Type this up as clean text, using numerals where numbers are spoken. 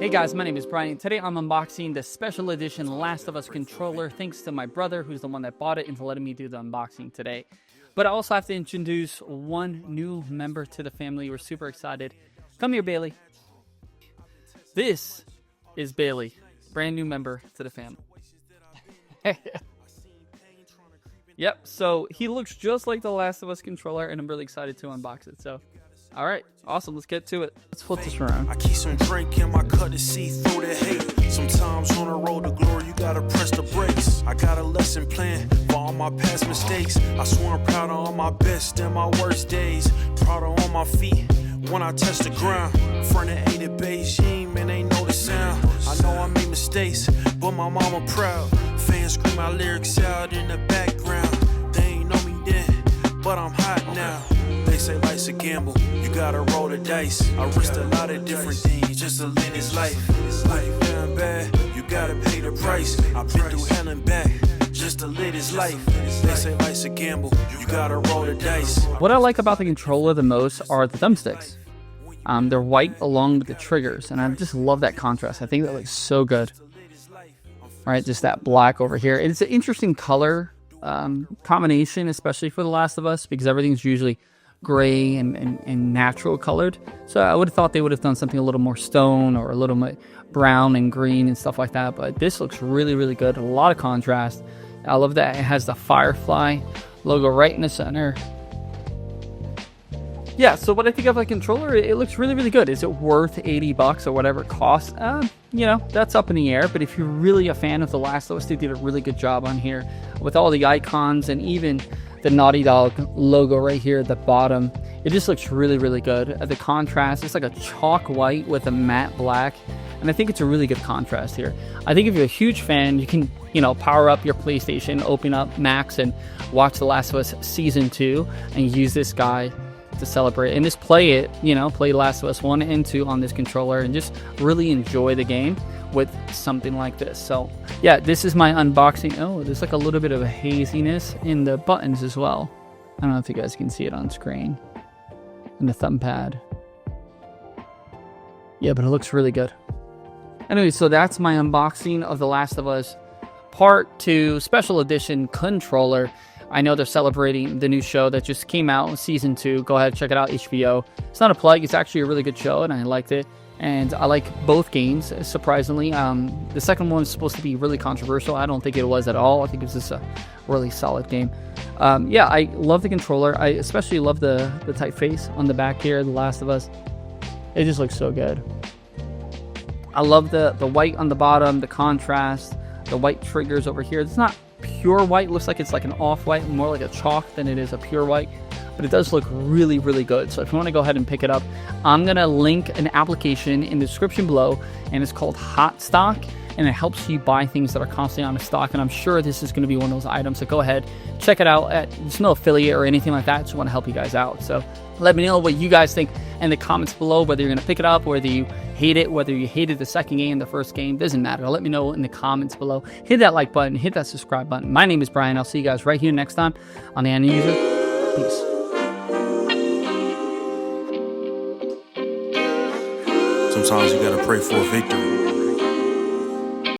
Hey guys, my name is Brian. Today I'm unboxing the special edition Last of Us controller, thanks to my brother, who's the one that bought it and for letting me do the unboxing today. But I also have to introduce one new member to the family. We're super excited. Come here, Bailey. This is Bailey, brand new member to the family. Yep, so he looks just like the Last of Us controller, and I'm really excited to unbox it. So, all right, awesome, let's get to it. Let's flip this around. I keep some drink in my cup to see through the hate. Sometimes on the road to glory, you gotta press the brakes. I got a lesson plan for all my past mistakes. I swear I'm proud of all my best and my worst days. Proud of all my feet when I touch the ground. Front of 80 Beijing, man, ain't know the sound. I know I made mistakes, but my mama proud. Fans scream my lyrics out in the background. They ain't know me then, but I'm hot now. They say life's a gamble, you gotta roll the dice. I risked a lot of different things just to live this life. Life down bad, you gotta pay the price. I've been through hell and back just to live this life. They say life's a gamble, you gotta roll the dice. What I like about the controller the most are the thumbsticks. They're white along with the triggers, and I just love that contrast. I think that looks so good. All right, just that black over here. It's an interesting color combination, especially for The Last of Us, because everything's usually gray and natural colored. So I would have thought they would have done something a little more stone or a little more brown and green and stuff like that. But this looks really, really good. A lot of contrast. I love that it has the Firefly logo right in the center. Yeah, so what I think of the controller, it looks really, really good. Is it worth $80 or whatever it costs? You know, that's up in the air. But if you're really a fan of The Last of Us, they did a really good job on here with all the icons and even the Naughty Dog logo right here at the bottom. It just looks really, really good. The contrast, it's like a chalk white with a matte black. And I think it's a really good contrast here. I think if you're a huge fan, you can, you know, power up your PlayStation, open up Max, and watch The Last of Us Season 2 and use this guy to celebrate and just play it, you know, play Last of Us 1 and 2 on this controller and just really enjoy the game with something like this. So yeah, this is my unboxing. Oh, there's like a little bit of a haziness in the buttons as well. I don't know if you guys can see it on screen. And the thumb pad. Yeah, but it looks really good. Anyway, so that's my unboxing of The Last of Us Part 2 Special Edition controller. I know they're celebrating the new show that just came out, Season 2. Go ahead, check it out, HBO. It's not a plug. It's actually a really good show, and I liked it. And I like both games, surprisingly. The second one was supposed to be really controversial. I don't think it was at all. I think it was just a really solid game. Yeah, I love the controller. I especially love the typeface on the back here, The Last of Us. It just looks so good. I love the white on the bottom, the contrast, the white triggers over here. It's not pure white. It looks like it's like an off-white, more like a chalk than it is a pure white. But it does look really, really good. So if you want to go ahead and pick it up, I'm going to link an application in the description below, and it's called Hot Stock, and it helps you buy things that are constantly on stock, and I'm sure this is going to be one of those items. So go ahead, check it out. It's no affiliate or anything like that. I just want to help you guys out. So let me know what you guys think in the comments below, whether you're going to pick it up, whether you hate it, whether you hated the second game, the first game, doesn't matter. Let me know in the comments below. Hit that like button, hit that subscribe button. My name is Brian. I'll see you guys right here next time on The End User. Peace. Sometimes you gotta pray for a victory.